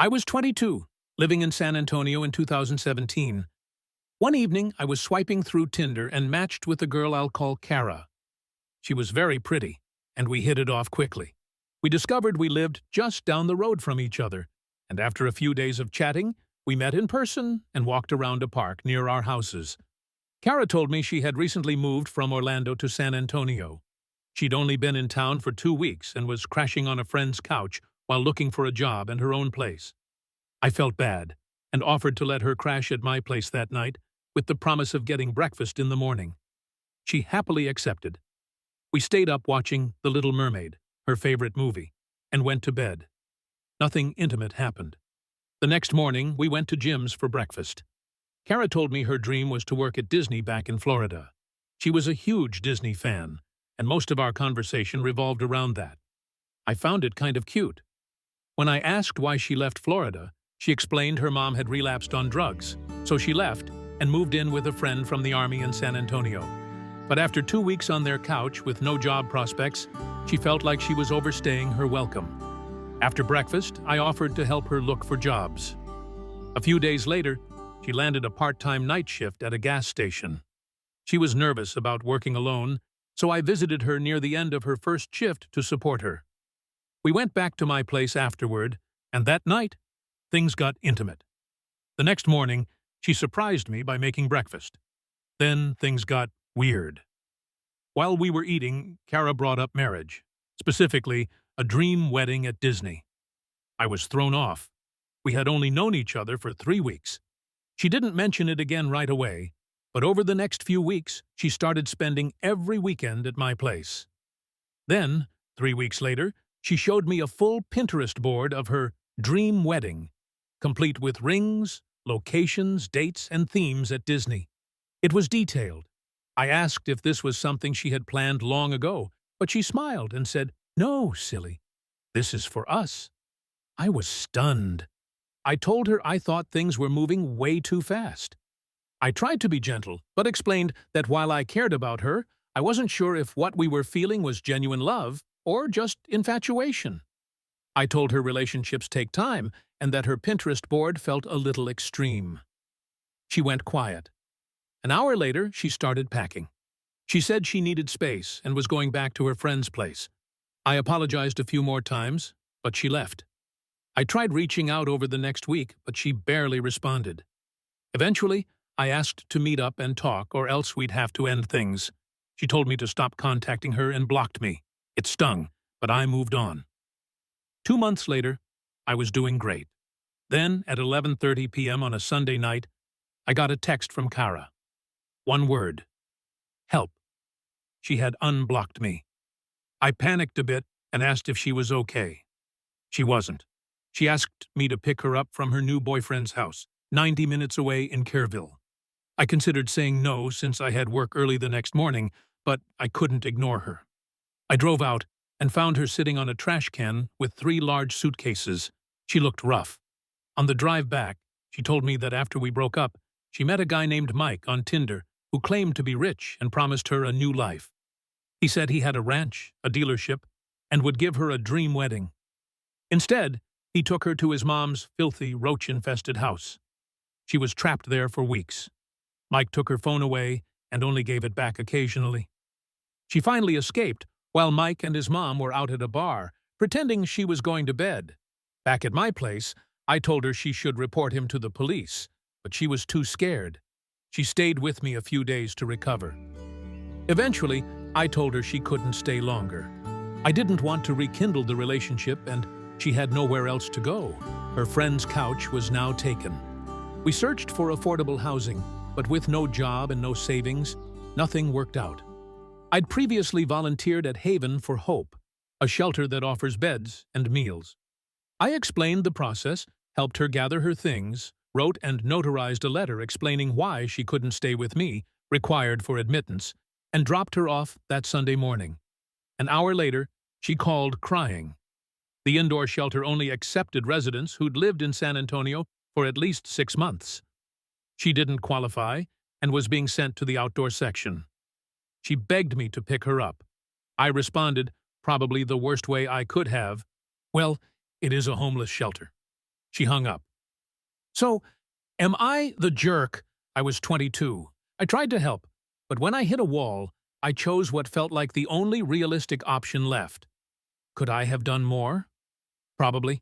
I was 22, living in San Antonio in 2017. One evening, I was swiping through Tinder and matched with a girl I'll call Kara. She was very pretty, and we hit it off quickly. We discovered we lived just down the road from each other, and after a few days of chatting, we met in person and walked around a park near our houses. Kara told me she had recently moved from Orlando to San Antonio. She'd only been in town for 2 weeks and was crashing on a friend's couch while looking for a job and her own place. I felt bad and offered to let her crash at my place that night with the promise of getting breakfast in the morning. She happily accepted. We stayed up watching The Little Mermaid, her favorite movie, and went to bed. Nothing intimate happened. The next morning, we went to Jim's for breakfast. Kara told me her dream was to work at Disney back in Florida. She was a huge Disney fan, and most of our conversation revolved around that. I found it kind of cute. When I asked why she left Florida, she explained her mom had relapsed on drugs, so she left and moved in with a friend from the Army in San Antonio. But after 2 weeks on their couch with no job prospects, she felt like she was overstaying her welcome. After breakfast, I offered to help her look for jobs. A few days later, she landed a part-time night shift at a gas station. She was nervous about working alone, so I visited her near the end of her first shift to support her. We went back to my place afterward, and that night, things got intimate. The next morning, she surprised me by making breakfast. Then things got weird. While we were eating, Kara brought up marriage, specifically a dream wedding at Disney. I was thrown off. We had only known each other for 3 weeks. She didn't mention it again right away, but over the next few weeks, she started spending every weekend at my place. Then, 3 weeks later, she showed me a full Pinterest board of her dream wedding, complete with rings, locations, dates, and themes at Disney. It was detailed. I asked if this was something she had planned long ago, but she smiled and said, "No, silly. This is for us." I was stunned. I told her I thought things were moving way too fast. I tried to be gentle, but explained that while I cared about her, I wasn't sure if what we were feeling was genuine love or just infatuation. I told her relationships take time and that her Pinterest board felt a little extreme. She went quiet. An hour later, she started packing. She said she needed space and was going back to her friend's place. I apologized a few more times, but she left. I tried reaching out over the next week, but she barely responded. Eventually, I asked to meet up and talk, or else we'd have to end things. She told me to stop contacting her and blocked me. It stung, but I moved on. 2 months later, I was doing great. Then, at 11:30 p.m. on a Sunday night, I got a text from Kara. One word: help. She had unblocked me. I panicked a bit and asked if she was okay. She wasn't. She asked me to pick her up from her new boyfriend's house, 90 minutes away in Kerrville. I considered saying no since I had work early the next morning, but I couldn't ignore her. I drove out and found her sitting on a trash can with 3 large suitcases. She looked rough. On the drive back, she told me that after we broke up, she met a guy named Mike on Tinder who claimed to be rich and promised her a new life. He said he had a ranch, a dealership, and would give her a dream wedding. Instead, he took her to his mom's filthy, roach-infested house. She was trapped there for weeks. Mike took her phone away and only gave it back occasionally. She finally escaped while Mike and his mom were out at a bar, pretending she was going to bed. Back at my place, I told her she should report him to the police, but she was too scared. She stayed with me a few days to recover. Eventually, I told her she couldn't stay longer. I didn't want to rekindle the relationship, and she had nowhere else to go. Her friend's couch was now taken. We searched for affordable housing, but with no job and no savings, nothing worked out. I'd previously volunteered at Haven for Hope, a shelter that offers beds and meals. I explained the process, helped her gather her things, wrote and notarized a letter explaining why she couldn't stay with me, required for admittance, and dropped her off that Sunday morning. An hour later, she called crying. The indoor shelter only accepted residents who'd lived in San Antonio for at least 6 months. She didn't qualify and was being sent to the outdoor section. She begged me to pick her up. I responded, probably the worst way I could have, "Well, it is a homeless shelter." She hung up. So, am I the jerk? I was 22. I tried to help, but when I hit a wall, I chose what felt like the only realistic option left. Could I have done more? Probably.